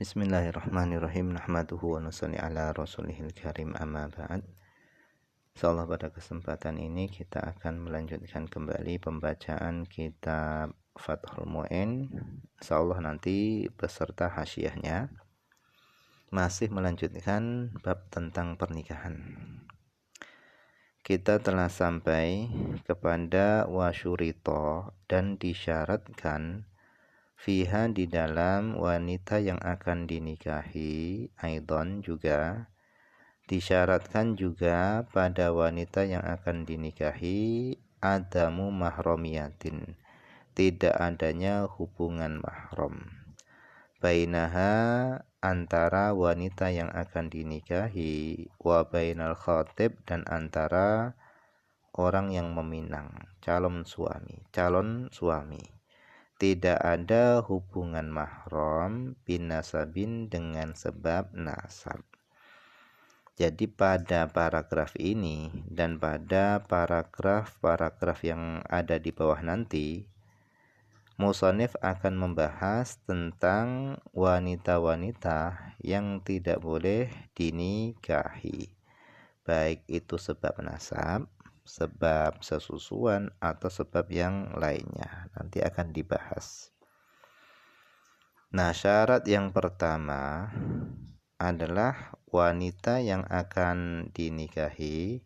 Bismillahirrahmanirrahim. Nahmaduhu wa nusalli ala rasulihil karim, amma ba'd. Insyaallah pada kesempatan ini kita akan melanjutkan kembali pembacaan kitab Fathul Mu'in. Insyaallah nanti beserta hasyiahnya. Masih melanjutkan bab tentang pernikahan. Kita telah sampai kepada wasyurito dan disyaratkan fiha di dalam wanita yang akan dinikahi, aidon juga disyaratkan juga pada wanita yang akan dinikahi adamu mahromiyatin, tidak adanya hubungan mahram, bainaha antara wanita yang akan dinikahi wa bainal khatib dan antara orang yang meminang, calon suami. Tidak ada hubungan mahram binasabin dengan sebab nasab. Jadi pada paragraf ini dan pada paragraf yang ada di bawah nanti, musannif akan membahas tentang wanita-wanita yang tidak boleh dinikahi, baik itu sebab nasab, sebab sesusuan, atau sebab yang lainnya. Nanti akan dibahas. Nah, syarat yang pertama adalah wanita yang akan dinikahi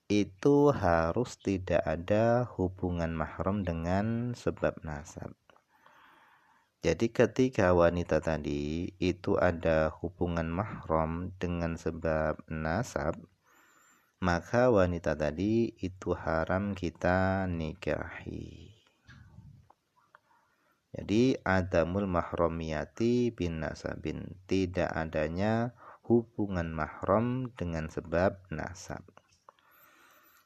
itu harus tidak ada hubungan mahram dengan sebab nasab. Jadi ketika wanita tadi itu ada hubungan mahram dengan sebab nasab, maka wanita tadi itu haram kita nikahi. Jadi adamul mahramiyati bin nasabin, tidak adanya hubungan mahram dengan sebab nasab.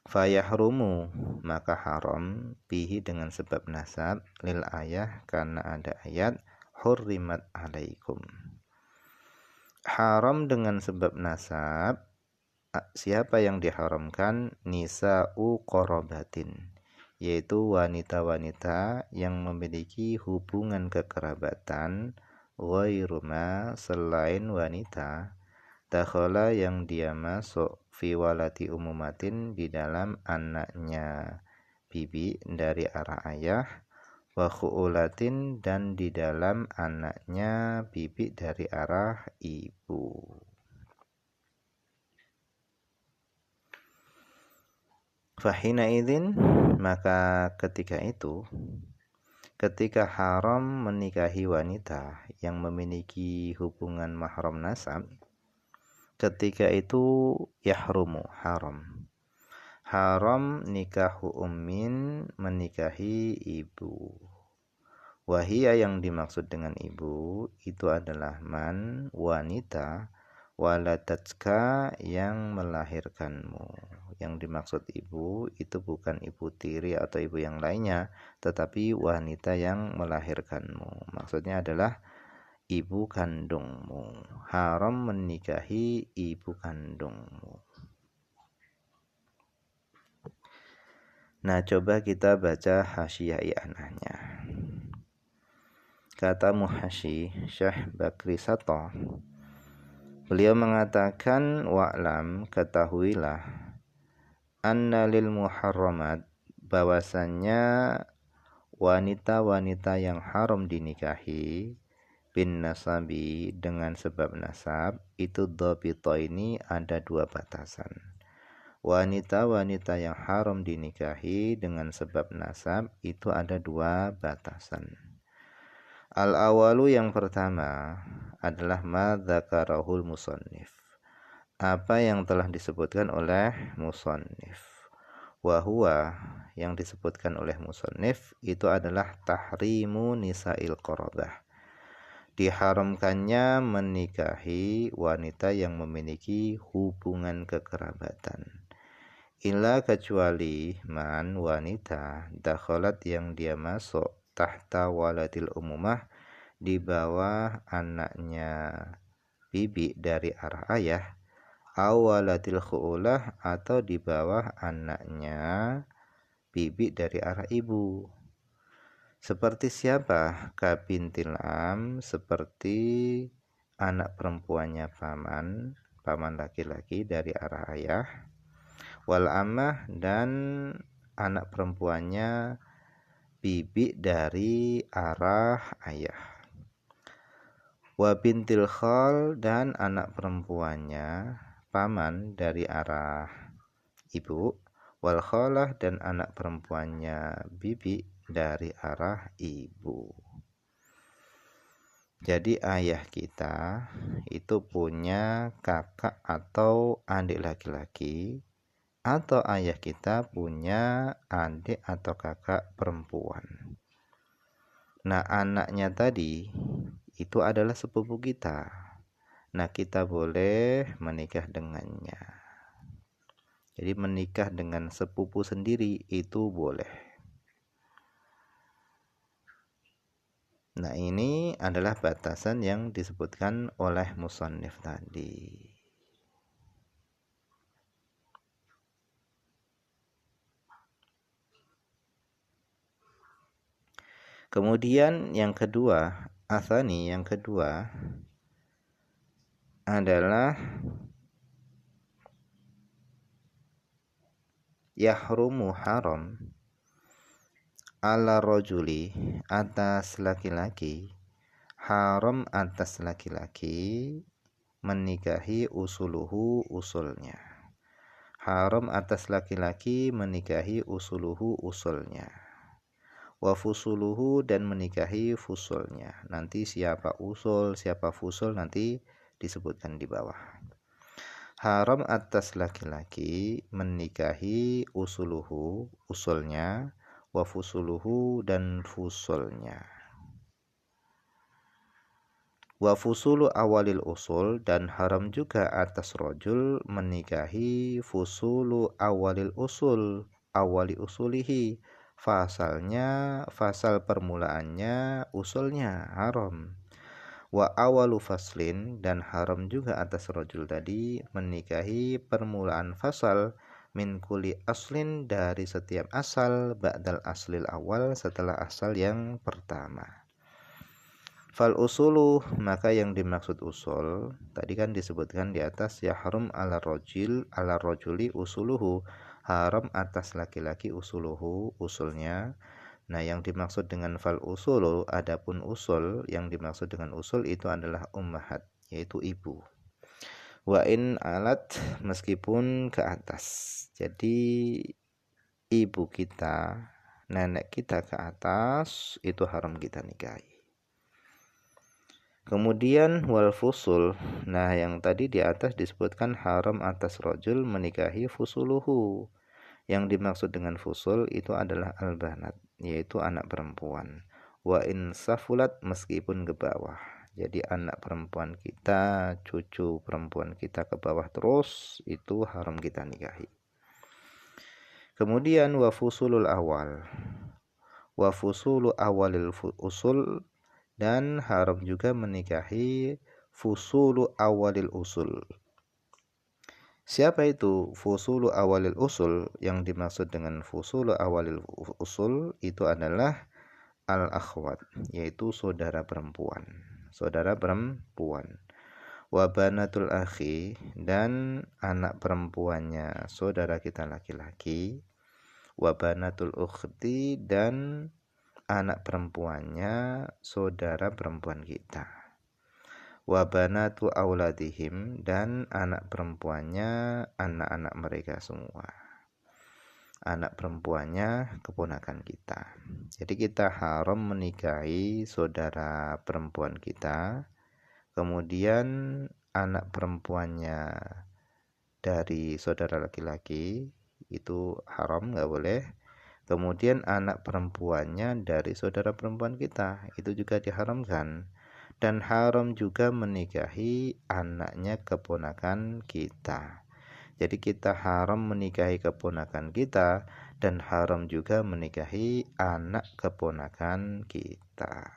Fayahrumu, maka haram bihi dengan sebab nasab, lil ayah, karena ada ayat hurrimat alaikum. Haram dengan sebab nasab, siapa yang diharamkan? Nisa'u qarabatin, yaitu wanita-wanita yang memiliki hubungan kekerabatan, ghairuma, selain wanita dakhala yang dia masuk fi walati umumatin, di dalam anaknya bibi dari arah ayah, wa khuulatin, dan di dalam anaknya bibi dari arah ibu. Fahina idzin, maka ketika itu, ketika haram menikahi wanita yang memiliki hubungan mahram nasab, ketika itu yahrumu, haram nikahu ummin, menikahi ibu. Wahia, yang dimaksud dengan ibu itu adalah man, wanita, waladatska, yang melahirkanmu. Yang dimaksud ibu itu bukan ibu tiri atau ibu yang lainnya, tetapi wanita yang melahirkanmu. Maksudnya adalah ibu kandungmu. Haram menikahi ibu kandungmu. Nah, coba kita baca hasyiah i'anahnya. Kata muhasyi Syekh Bakri Sato, beliau mengatakan, wa'lam, ketahuilah, anna lil muharramat, bahwasannya wanita-wanita yang haram dinikahi bin nasabi, dengan sebab nasab, itu dhabita, ini ada dua batasan. Wanita-wanita yang haram dinikahi dengan sebab nasab itu ada dua batasan. Al-awalu, yang pertama adalah ma dzakarahul musannif, apa yang telah disebutkan oleh musannif. Wa huwa, yang disebutkan oleh musannif itu adalah tahrimu nisa'il qarabah, diharamkannya menikahi wanita yang memiliki hubungan kekerabatan. Illa, kecuali man, wanita, dakhalat, yang dia masuk tahta waladil umumah, di bawah anaknya bibi dari arah ayah, awaladil khu'ulah, atau di bawah anaknya bibi dari arah ibu. Seperti siapa? Kabintil am, seperti anak perempuannya paman laki-laki dari arah ayah. Wal amah, dan anak perempuannya bibi dari arah ayah. Wa bintil khal, dan anak perempuannya paman dari arah ibu. Wal khalah, dan anak perempuannya bibi dari arah ibu. Jadi ayah kita itu punya kakak atau adik laki-laki, atau ayah kita punya adik atau kakak perempuan. Nah, anaknya tadi itu adalah sepupu kita. Nah, kita boleh menikah dengannya. Jadi menikah dengan sepupu sendiri itu boleh. Nah, ini adalah batasan yang disebutkan oleh musannif tadi. Kemudian yang kedua, asani yang kedua adalah yahrumu haram ala rajuli, atas laki-laki, haram atas laki-laki menikahi usuluhu, usulnya. Haram atas laki-laki menikahi usuluhu, usulnya. Wa fusuluhu, dan menikahi fusulnya. Nanti siapa usul, siapa fusul nanti disebutkan di bawah. Haram atas laki-laki menikahi usuluhu, usulnya, wa fusuluhu, dan fusulnya. Wa fusulu awalil usul, dan haram juga atas rojul menikahi fusulu awalil usul, awali usulihi, fasalnya, fasal permulaannya, usulnya haram. Wa awalu faslin, dan haram juga atas rojul tadi menikahi permulaan fasal min kuli aslin, dari setiap asal, ba'dal aslil awal, setelah asal yang pertama. Fal usulu, maka yang dimaksud usul tadi kan disebutkan di atas, ya haram ala rojuli usuluhu, haram atas laki-laki usuluhu, usulnya. Nah, yang dimaksud dengan fal usulu, adapun usul, yang dimaksud dengan usul itu adalah ummahat, yaitu ibu. Wa in alat, meskipun ke atas. Jadi ibu kita, nenek kita ke atas, itu haram kita nikahi. Kemudian wal fusul, nah yang tadi di atas disebutkan haram atas rojul menikahi fusuluhu. Yang dimaksud dengan fusul itu adalah al-banat, yaitu anak perempuan. Wa in safulat, meskipun ke bawah. Jadi anak perempuan kita, cucu perempuan kita ke bawah terus, itu haram kita nikahi. Kemudian wa fusulul awal, wa fusulu awalil usul, dan haram juga menikahi fusulu awalil usul. Siapa itu fusulu awalil usul? Yang dimaksud dengan fusulu awalil usul itu adalah al-akhwat, yaitu saudara perempuan. Saudara perempuan. Wa banatul akhi, dan anak perempuannya saudara kita laki-laki. Wa banatul ukhti, dan anak perempuannya saudara perempuan kita. Wa banatu auladihim, dan anak perempuannya anak-anak mereka semua. Anak perempuannya keponakan kita. Jadi kita haram menikahi saudara perempuan kita, kemudian anak perempuannya dari saudara laki-laki itu haram, nggak boleh. Kemudian anak perempuannya dari saudara perempuan kita itu juga diharamkan. Dan haram juga menikahi anaknya keponakan kita. Jadi kita haram menikahi keponakan kita, dan haram juga menikahi anak keponakan kita.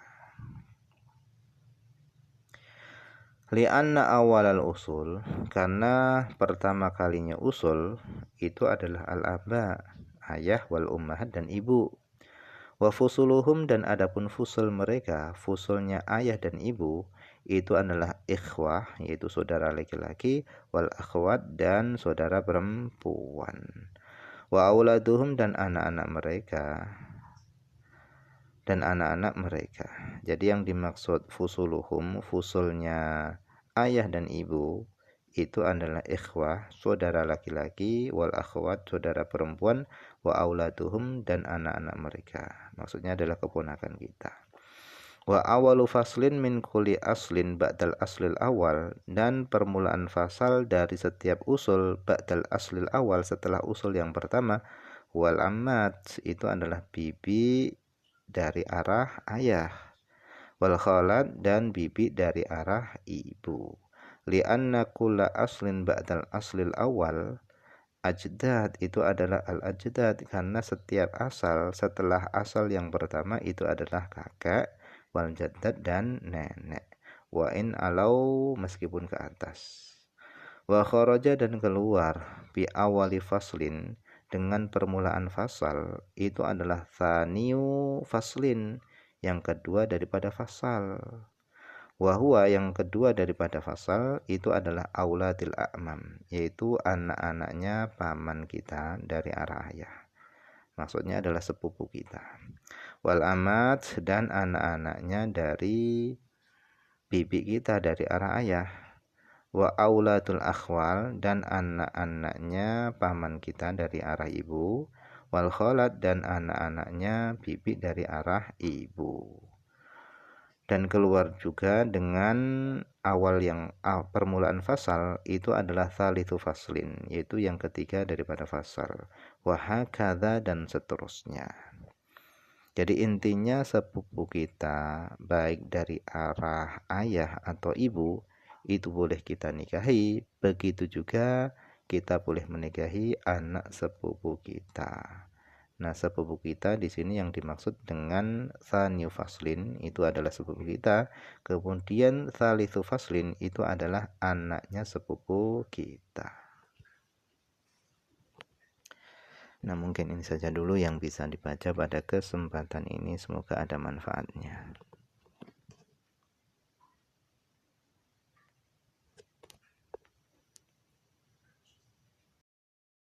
Li'anna awalal usul, karena pertama kalinya usul itu adalah al-aba, ayah, wal ummahat, dan ibu. Wa fusuluhum, dan adapun fusul mereka, fusulnya ayah dan ibu, itu adalah ikhwah, yaitu saudara laki-laki, wal akhwat, dan saudara perempuan. Wa auladuhum, dan anak-anak mereka. Jadi yang dimaksud fusuluhum, fusulnya ayah dan ibu, itu adalah ikhwah, saudara laki-laki, wal akhwat, saudara perempuan, wa auladuhum, dan anak-anak mereka. Maksudnya adalah keponakan kita. Wa awalu faslin min kulli aslin ba'dal aslil awal, dan permulaan fasal dari setiap usul ba'dal aslil awal, setelah usul yang pertama, wal ammat, itu adalah bibi dari arah ayah, wal khalat, dan bibi dari arah ibu. Lianna kulla aslin ba'dal aslil awal ajdad, itu adalah al-ajdad, karena setiap asal setelah asal yang pertama itu adalah kakak, wal jaddad, dan nenek. Wa in alau, meskipun ke atas. Wa kharaja, dan keluar, bi awali faslin, dengan permulaan fasal, itu adalah thaniu faslin, yang kedua daripada fasal. Wahua, yang kedua daripada fasal, itu adalah auladil a'mam, yaitu anak-anaknya paman kita dari arah ayah. Maksudnya adalah sepupu kita. Wal amat, dan anak-anaknya dari bibi kita dari arah ayah. Wa auladul akhwal, dan anak-anaknya paman kita dari arah ibu. Wal khalat, dan anak-anaknya bibi dari arah ibu. Dan keluar juga dengan awal yang permulaan fasal, itu adalah thalithu faslin, yaitu yang ketiga daripada fasal. Wa hakadha, dan seterusnya. Jadi intinya sepupu kita baik dari arah ayah atau ibu itu boleh kita nikahi, begitu juga kita boleh menikahi anak sepupu kita. Nah, sepupu kita di sini yang dimaksud dengan thaniu faslin itu adalah sepupu kita. Kemudian thalithu faslin itu adalah anaknya sepupu kita. Nah, mungkin ini saja dulu yang bisa dibaca pada kesempatan ini. Semoga ada manfaatnya.